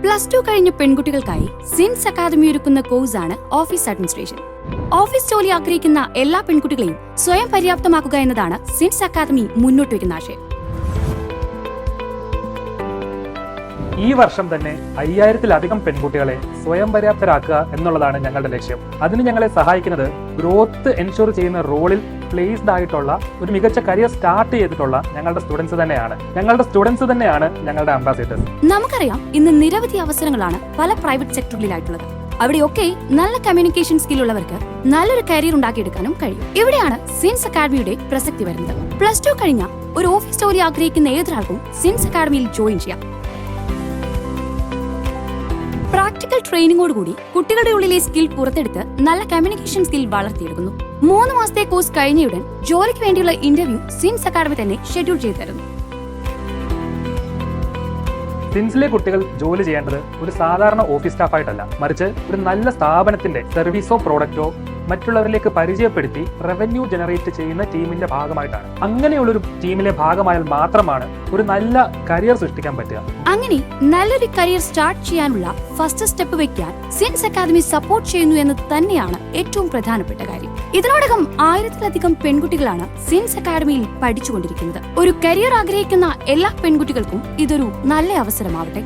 +2 കഴിഞ്ഞ പെൺകുട്ടികൾക്കായി since academy ഒരുക്കുന്ന കോഴ്സാണ് ഓഫീസ് അഡ്മിനിസ്ട്രേഷൻ. ഓഫീസ് ജോലി ആഗ്രഹിക്കുന്ന എല്ലാ പെൺകുട്ടികളെയും സ്വയം പര്യാപ്തമാക്കുക എന്നതാണ് സിൻസ് അക്കാദമി മുന്നോട്ട് വയ്ക്കുന്ന ആശയം. ഈ വർഷം തന്നെ 5000-ലധികം പെൺകുട്ടികളെ സ്വയം പര്യാപ്തരാക്കുക എന്നുള്ളതാണ് ഞങ്ങളുടെ ലക്ഷ്യം. അതിന് ഞങ്ങളെ സഹായിക്കുന്നത് ഗ്രോത്ത് എൻഷുർ ചെയ്യുന്ന റോളിൽ പ്ലേസ്ഡ് ആയിട്ടുള്ള ഒരു മികച്ച കരിയർ സ്റ്റാർട്ട് ചെയ്തിട്ടുള്ള ഞങ്ങളുടെ സ്റ്റുഡൻസ് തന്നെയാണ് ഞങ്ങളുടെ അംബാസിഡേഴ്സ്. നമുക്കറിയാം, ഇന്ന് നിരവധി അവസരങ്ങളാണ് പല പ്രൈവറ്റ് സെക്ടറുകളിലായിട്ടുള്ളത്. അവിടെയൊക്കെ നല്ല കമ്മ്യൂണിക്കേഷൻ സ്കിൽ ഉള്ളവർക്ക് നല്ലൊരു കരിയർ ഉണ്ടാക്കിയെടുക്കാനും കഴിയും. ഇവിടെയാണ് സിൻസ് അക്കാദമിയുടെ പ്രസക്തി വരുന്നത്. +2 കഴിഞ്ഞ ഒരു ഓഫീസ് ജോലി ആഗ്രഹിക്കുന്ന ഏതൊരാൾക്കും സിൻസ് അക്കാദമിയിൽ ജോയിൻ ചെയ്യാം. പ്രാക്ടിക്കൽ ട്രെയിനിങ്ങോടുകൂടി കുട്ടികളുടെ ഉള്ളിലെ സ്കിൽ പുറത്തെടുത്ത് നല്ല കമ്മ്യൂണിക്കേഷൻ സ്കിൽ വളർത്തിയെടുക്കുന്നു. 3 മാസത്തെ കോഴ്സ് കഴിഞ്ഞയുടൻ ജോലിക്ക് വേണ്ടിയുള്ള ഇന്റർവ്യൂ സിൻസ് അക്കാദമി തന്നെ ഷെഡ്യൂൾ ചെയ്തു തരുന്നു. സിൻസിലെ കുട്ടികൾ ജോലി ചെയ്യേണ്ടത് ഒരു സാധാരണ ഓഫീസ് സ്റ്റാഫായിട്ടല്ല, മറിച്ച് ഒരു നല്ല സ്ഥാപനത്തിന്റെ സർവീസോ പ്രോഡക്റ്റോ മറ്റുള്ളവരിലേക്ക് പരിചയപ്പെടുത്തി റവന്യൂ ജനറേറ്റ് ചെയ്യുന്ന ടീമിന്റെ ഭാഗമായിട്ടാണ്. അങ്ങനെയുള്ളൊരു ടീമിലെ ഭാഗമായാൽ മാത്രമാണ് ഒരു നല്ല കരിയർ സൃഷ്ടിക്കാൻ പറ്റുക. അങ്ങനെ നല്ലൊരു കരിയർ സ്റ്റാർട്ട് ചെയ്യാനുള്ള ഫസ്റ്റ് സ്റ്റെപ്പ് വെക്കാൻ സിൻസ് അക്കാദമി സപ്പോർട്ട് ചെയ്യുന്നു എന്ന് തന്നെയാണ് ഏറ്റവും പ്രധാനപ്പെട്ട കാര്യം. ഇതിനോടകം 1000-ലധികം പെൺകുട്ടികളാണ് സിൻസ് അക്കാദമിയിൽ പഠിച്ചുകൊണ്ടിരിക്കുന്നത്. ഒരു കരിയർ ആഗ്രഹിക്കുന്ന എല്ലാ പെൺകുട്ടികൾക്കും ഇതൊരു നല്ല അവസരമാവട്ടെ.